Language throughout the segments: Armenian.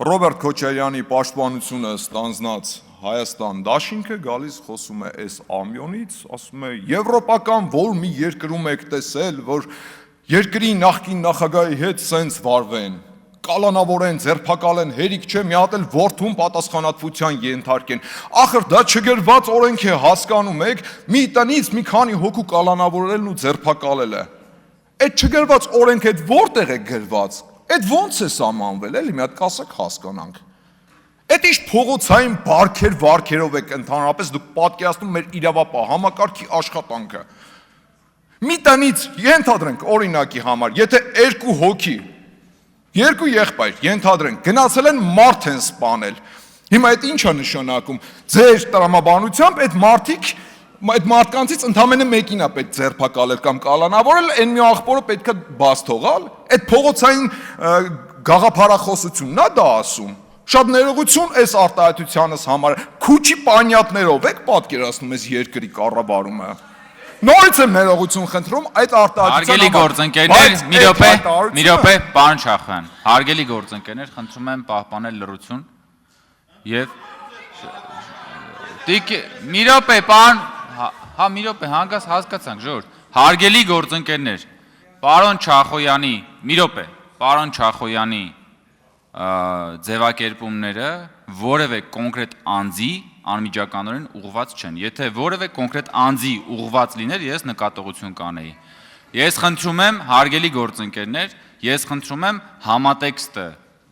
Ռոբերտ Քոչարյանի պաշտպանությունը ստանձնած Հայաստան դաշինքը գալիս խոսում է այս ամյոնից, ասում է եվրոպական որ մի երկրում եք տեսել, որ երկրի նախկին նախագահի հետ սենց վարվեն, կալանավորեն, ձերբակալեն, հերիք չէ մի հատ էլ որդուն պատասխանատվության ենթարկեն։ Ախր դա չգրված օրենք է, հասկանում եք, մի տնից մի քանի հոգու կալանավորելն ու ձերբակալելը։ Այդ չգրված օրենք այդ որտեղ է գրված։ Այդ ոնց է սահմանվել, էլի մի հատ կասեք հասկանանք։ Այդ ինչ փողոցային բարքեր վարքերով եք ընդհանրապես դուք պատկերացնում մեր իրավապահ համակարգի աշխատանքը։ Մի տնից ենթադրենք օրինակի համար, եթե երկու հոգի, երկու եղբայր, ենթադրենք, գնացել են մարդ են սպանել։ Հիմա այդ ինչ է նշանակում։ Ձեր տրամաբանությամբ այդ մարդիկ այդ մարդկանցից ընդամենը մեկին է պետք ձերբակալել կամ կալանավորել, այն մի աղբորը պետք է բաց թողալ։ Այդ փողոցային գաղափարախոսությունն է դա ասում։ Շատ ներողություն այս արտահայտությանս համար։ Քուչի պանյատներով եք պատկերացնում այս երկրի կառավարումը։ Նորից եմ ներողություն խնդրում այդ արտահայտության համար։ Մի րոպե, պարոն Շախյան, հարգելի գործընկերներ, խնդրում եմ պահպանել լռություն եւ մի րոպե, պարոն, հա մի րոպե, հանգած հասկացանք, ժողովուրդ, հարգելի գործընկերներ, պարոն Չախոյանի, մի րոպե, պարոն Չախոյանի ձևակերպումները որևէ կոնկրետ անձի անմիջականորեն ուղղված չեն։ Եթե որևէ կոնկրետ անձի ուղղված լիներ, ես նկատողություն կանեի։ Ես խնդրում եմ, հարգելի գործընկերներ, ես խնդրում եմ համատեքստը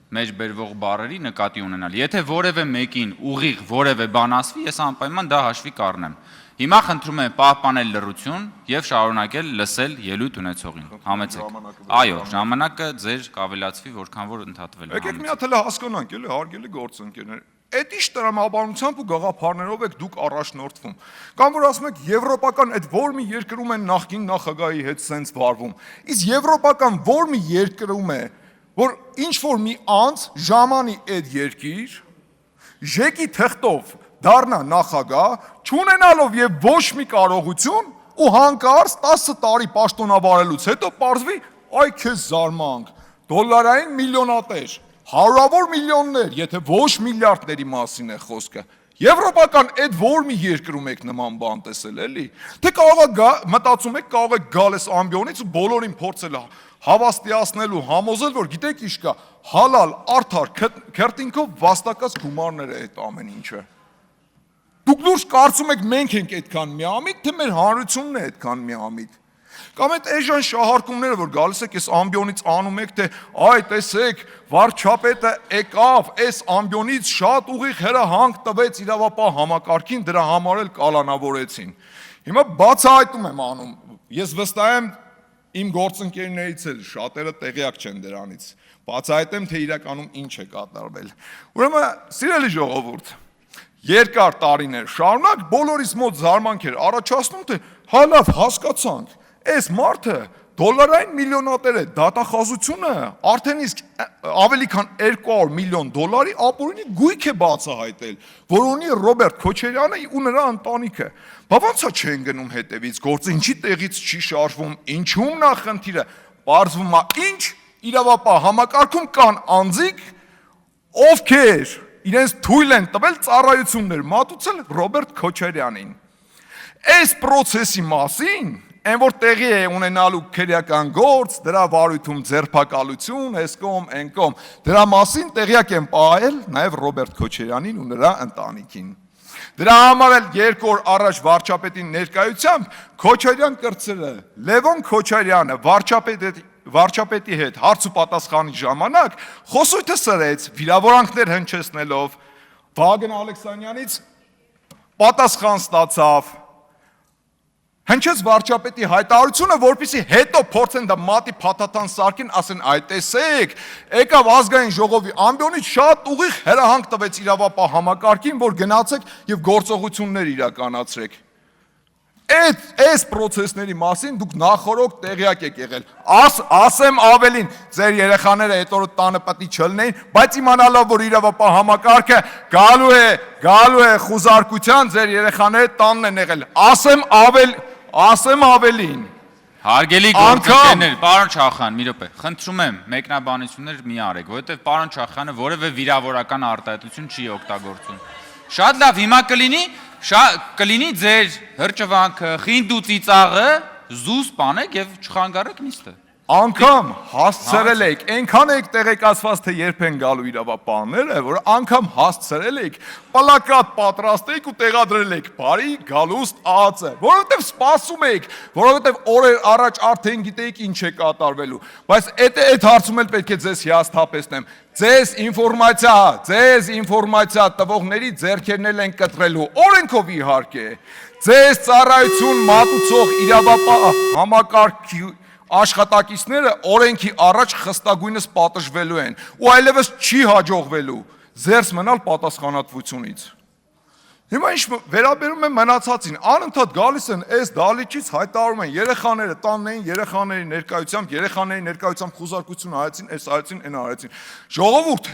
մեջ բերվող բառերի նկատի ունենալ։ Եթե որևէ մեկին ուղիղ որևէ բան ասվի, ես անպայման դա հաշվի կառնեմ։ Հիմա խնդրում եմ պահպանել լռություն եւ շարունակել լսել ելույթ ունեցողին։ Համեցեք։ Այո, ժամանակը ձեր կավելացվի, որքան որ ընդհատվել է։ Եկեք մի հատ հələ հասկանանք, էլի հարգելի գործընկերներ։ Այդ ինչ տրամաբանությամբ ու գաղափարներով եք դուք առաջնորդվում։ Կամ որ ասում եք եվրոպական այդ որ մի երկրում են նախկին նախագահի հետ սենց վարվում։ Իսկ եվրոպական որ մի երկրում է, որ ինչ որ մի անձ ժամանի այդ երկիր, ժեկի թղթով դառնա նախագահ, չունենալով եւ ոչ մի կարողություն ու հանկարծ 10 տարի պաշտոնավարելուց հետո պարզվի, այ քեզ զարմանք, դոլարային միլիոնատեր, հարյուրավոր միլիոններ, եթե ոչ միլիարդների մասին է խոսքը։ Եվրոպական այդ որ մի երկրում եք նման բան տեսել, էլի։ Թե կարող է մտածում եք, կարող եք գալ այս ամբիոնից ու բոլորին փորձել հավաստիացնել ու համոզել, որ գիտեք ինչ կա, հալալ, արդար, քերտինքով վաստակած գումարներ է այդ ամեն ինչը։ Դուք լուրջ կարծում եք մենք ենք այդքան միամիտ, թե մեր հանրությունն է այդքան միամիտ։ Կամ այդ էժան շահարկումները, որ գալիս եք այս ամբիոնից անում եք, թե այ տեսեք, վարչապետը եկավ, այս ամբիոնից շատ ուղիղ հրահանգ տվեց իրավապահ համակարգին, դրա համար էլ կալանավորեցին։ Հիմա բացահայտում եմ անում, ես վստահ եմ իմ գործընկերներից էլ շատերը տեղյակ չեն դրանից։ Բացահայտեմ, թե իրականում ինչ է կատարվել։ Ուրեմն, սիրելի ժողովուրդ, երկար տարիներ շարունակ բոլորիս մոտ զարմանք էր առաջացնում, թե հա լավ հասկացանք, այս մարդը դոլարային միլիոնատեր է, դատախազությունը արդեն իսկ ավելի քան 200 միլիոն դոլարի ապօրինի գույք է բացահայտել, որ ունի Ռոբերտ Քոչարյանը ու նրա ընտանիքը։ Բա ոնց է չեն գնում հետևից, գործը ինչի տեղից չի շարժվում, ինչու՞մն է խնդիրը, պարզվում է ինչ իրավապահ համակարգում կան անձիկ, ովքեր իրենց թույլ են տվել ծառայություններ մատուցել Ռոբերտ Քոչարյանին։ Այս process-ի մասին, այն որ տեղի է ունենալու քրեական գործ, դրա վարույթում ձերբակալություն, այս կողմ, այն կողմ, դրա մասին տեղյակ են պահել նաև Ռոբերտ Քոչարյանին ու նրա ընտանիքին։ Դրա համար էլ 2 օր առաջ վարչապետի ներկայությամբ Քոչարյան կրծերը Լևոն Քոչարյանը վարչապետի հետ հարց ու պատասխանի ժամանակ խոսույթը սրեց վիրավորանքներ հնչեցնելով, Վահագն Ալեքսանյանից պատասխան ստացավ, հնչեց վարչապետի հայտարարությունը, որպեսզի հետո փորձեն դա մատի փաթաթան սարքին, ասեն այ տեսեք, եկավ ազգային ժողովի ամբիոնից շատ ուղիղ հրահանգ տվեց իրավապահ համակարգին, որ գնացեք եւ գործողություններ իրականացրեք։ Այս process-ների մասին դուք նախորոք տեղյակ եք եղել։ Ասեմ ավելին, ձեր երեխաները այդ օրը տանը պետք է չլինեին, բայց իմանալով, որ իրավապահ համակարգը գալու է խուզարկության, ձեր երեխաները տանն են եղել։ Ասեմ ավելին։ Հարգելի գործընկերներ, պարոն Չախյան, մի րոպե, խնդրում եմ մեկնաբանություններ մի արեք, որովհետև պարոն Չախյանը որևէ վիրավորական արտահայտություն չի օգտագործում։ Շատ լավ, հիմա կլինի ձեր հրճվանքը, խինդ ու ծիծաղը, զուս պանեք եւ չխանգարեք նիստը։ Անգամ հասցրել եք, այնքան եք տեղեկացված, թե երբ են գալու իրավապահները, որ անգամ հասցրել եք, պլակատ պատրաստեք ու տեղադրել եք, բարի գալուստ ԱԱՑ-ը, որովհետև սպասում եք, որովհետև օրեր առաջ արդեն գիտեիք ինչ է կատարվելու, բայց այդ հարցում էլ պետք է ձեզ հիասթափեցնեմ, ձեզ ինֆորմացիա տվողների ձեռքերն են կտրելու, օրենքով իհարկե, ձեզ ծառայություն մատուցող իրավապահ համակարգի աշխատակիցները օրենքի առաջ խստագույնս պատժվելու են ու այլևս չի հաջողվելու զերծ մնալ պատասխանատվությունից։ Հիմա ինչ վերաբերում է մնացածին, անընդհատ գալիս են այս դալիճից հայտարարում են երեխաները տանն էին, երեխաների ներկայությամբ խուզարկություն արեցին, այս արեցին, այն արեցին։ Ժողովուրդ,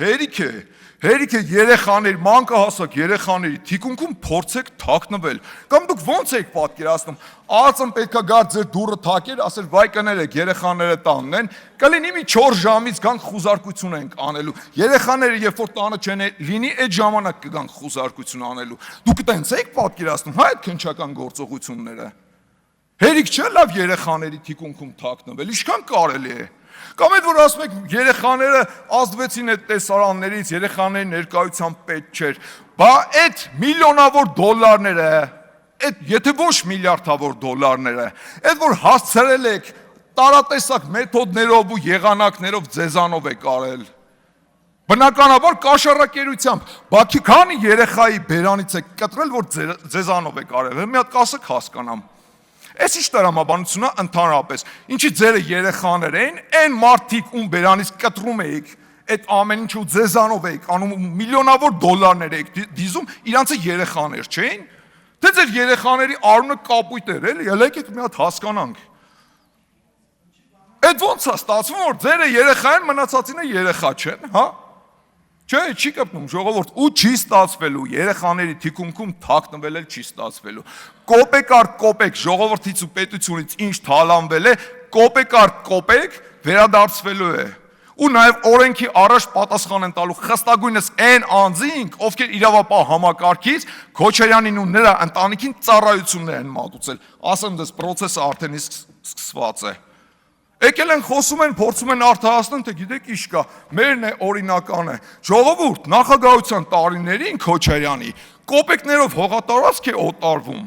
հերիք է երեխաների, մանկահասակ երեխաների թիկունքում փորձեք թաքնվել։ Կամ դուք ո՞նց եք պատկերացնում, ԱԱՑ-ն պետքա գար ձեր դուռը թակեր, ասել վայ կներեք, երեխաները տանն են, կլինի մի 4 ժամից գանք խուզարկություն ենք անելու։ Երեխաները երբ որ տանը չեն լինի, այդ ժամանակ կգանք խուզարկություն անելու։ Դուք տենց եք պատկերացնում, հա այդ քննչական գործողությունները։ Հերիք չէ լավ երեխաների թիկունքում թաքնվել, ինչքան կարելի է։ Կամ այդ որ ասում եք երեխաները ազդվեցին այդ տեսարաններից, երեխաների ներկայությամբ պետք չէր, բա այդ միլիոնավոր դոլարները, այդ եթե ոչ միլիարդավոր դոլարները, այդ որ հասցրել եք տարատեսակ մեթոդներով ու եղանակներով ձեզանով եք արել։ Բնականաբար կաշառակերությամբ, բա քանի երեխայի բերանից եք կտրել, որ ձեզանով եք արել, մի հատ կասեք հասկանամ։ Այս ինչ տրամաբանությունն է ընդհանրապես, ինչի ձերը երեխաներ էին, այն մարդիկ ում բերանից կտրում էիք, այդ ամեն ինչ ու ձեզանով էիք անում, միլիոնավոր դոլարներ էիք դիզում, իրանցը երեխաներ չէին, թե ձեր երեխաների արունը կապույտ էր, էլի, ելեք մի հատ հասկանանք։ Այդ ոնց է ստացվում, որ ձերը երեխա են, մնացածինը երեխա չեն, հա։ Չէ, չի կպնում ժողովուրդ ու չի ստացվելու, երեխաների թիկունքում թաքնվել էլ չի ստացվելու։ Կոպեկ առ կոպեկ ժողովրդից ու պետությունից ինչ թալանվել է, կոպեկ առ կոպեկ վերադարձվելու է։ Ու նաև օրենքի առաջ պատասխան են տալու խստագույնս այն անձինք, ովքեր իրավապահ համակարգից Քոչարյանին ու նրա ընտանիքին ծառայություններ են մատուցել։ Ասեմ դες process-ը արդեն սկսված է։ Եկել են խոսում են, փորձում են արտահայտել, թե գիտեք ինչ կա, մերն է օրինական է։ Ժողովուրդ, նախագահության տարիներին Քոչարյանի կոպեկներով հողատարածք է օտարվում։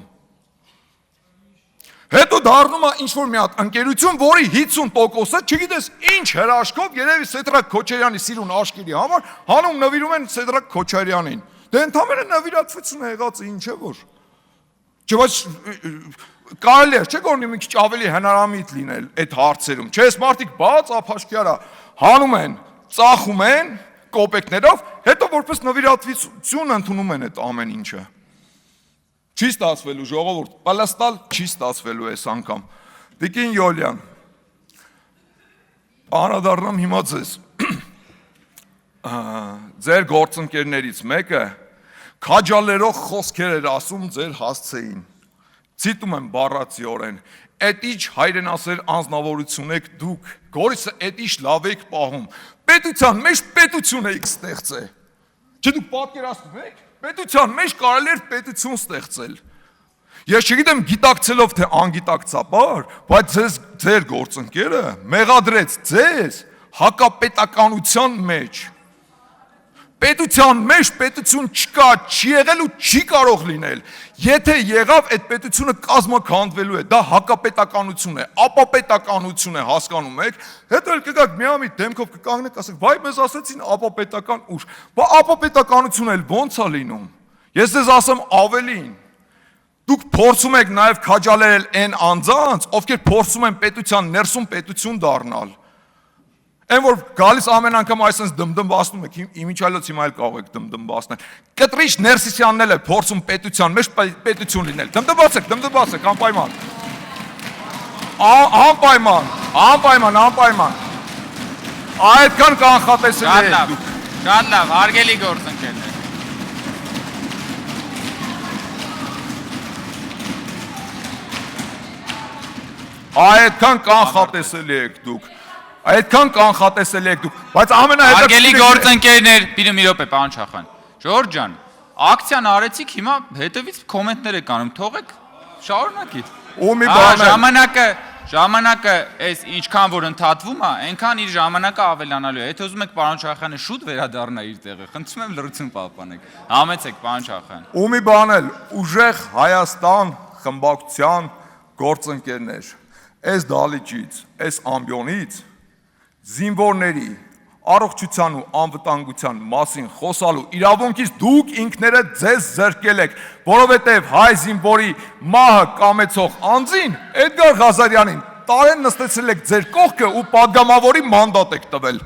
Հետո դառնում է ինչ-որ մի հատ ընկերություն, որի 50%-ը, չգիտես ինչ հրաշքով, երևի Սեդրակ Քոչարյանի սիրուն աշկերի համար հանում նվիրում են Սեդրակ Քոչարյանին։ Դե ընդհանրապես նվիրատվություն է եղած, ինչ է որ։ Չէ՞ բայց կարելի է, չէ՞ որ մի քիչ ավելի հնարամիտ լինել այդ հարցերում։ Չէ՞ մարդիկ բաց ափաշկյարա հանում են, ծախում են կոպեկներով, հետո որպես նվիրատվություն ընդունում են այդ ամեն ինչը։ Չի ստացվելու ժողովուրդ, պլաստալ չի ստացվելու այս անգամ։ Տիկին Յոլյան, անդրադառնամ հիմա ձեզ։ Ձեր գործընկերներից մեկը քաջալերող խոսքեր էր ասում ձեր հասցեին։ Ցիտում եմ բառացիորեն, «Էդ ինչ հայրենասեր անձնավորություն եք դուք, Գորիսը էդ ինչ լավ եք պահում, պետության մեջ պետություն եք ստեղծել»։ Չէ՞ դուք պատկերացնում եք, պետության մեջ կարելի էր պետություն ստեղծել։ Ես չգիտեմ գիտակցելով թե անգիտակցաբար, բայց ձեր գործընկերը մեղադրեց ձեզ հակապետականության մեջ։ Պետության մեջ պետություն չկա, չի եղել ու չի կարող լինել։ Եթե եղավ, այդ պետությունը կազմաքանդվելու է, դա հակապետականություն է, ապապետականություն է, հասկանում եք։ Հետո էլ կգաք միամիտ դեմքով կկանգնեք, ասեք, վայ, մեզ ասեցին ապապետական ուժ։ Բա ապապետականությունը էլ ո՞նց է լինում։ Ես ձեզ ասեմ ավելին։ Դուք փորձում եք նաև քաջալերել այն անձանց, ովքեր փորձում են պետության ներսում պետություն դառնալ։ Այն որ գալիս ամեն անգամ այսպես դմդմբացնում եք, իմիջիալոց հիմա էլ կարող եք դմդմբացնել։ Կտրիչ Ներսիսյանն էլ է փորձում պետության մեջ պետություն լինել։ Դմդմբացեք, անպայման։ Այդքան կանխատեսել եք դուք։ Շատ լավ, հարգելի գործընկերներ։ Այդքան կանխատեսելի եք դուք։ Այդքան կանխատեսելի եք դուք, բայց Հարգելի գործընկերներ, մի րոպե, պարոն Չախան։ Ժորժ ջան, ակցիան արեցիք, հիմա հետևից կոմենտներ եք անում, թողեք, շարունակիր։ Ու մի բան Ժամանակը այս ինչքան որ ընդհատվում է, այնքան իր ժամանակը ավելանալու է։ Եթե ուզում եք պարոն Չախյանը շուտ վերադառնա իր տեղը, խնդրում եմ լրություն պահպանեք։ Համեցեք պարոն Չախյան։ Ու մի բան էլ, ուժեղ Հայաստան խմբակցության գործընկերներ, այս դալիճից, այս ամբիոնից զինվորների առողջության ու անվտանգության մասին խոսալու իրավունքից դուք ինքներդ ձեզ զրկել եք, որովհետև հայ զինվորի մահը կամեցող անձին Էդգար Ղազարյանին տարեն նստեցրել եք ձեր կողքը ու պատգամավորի մանդատ եք տվել։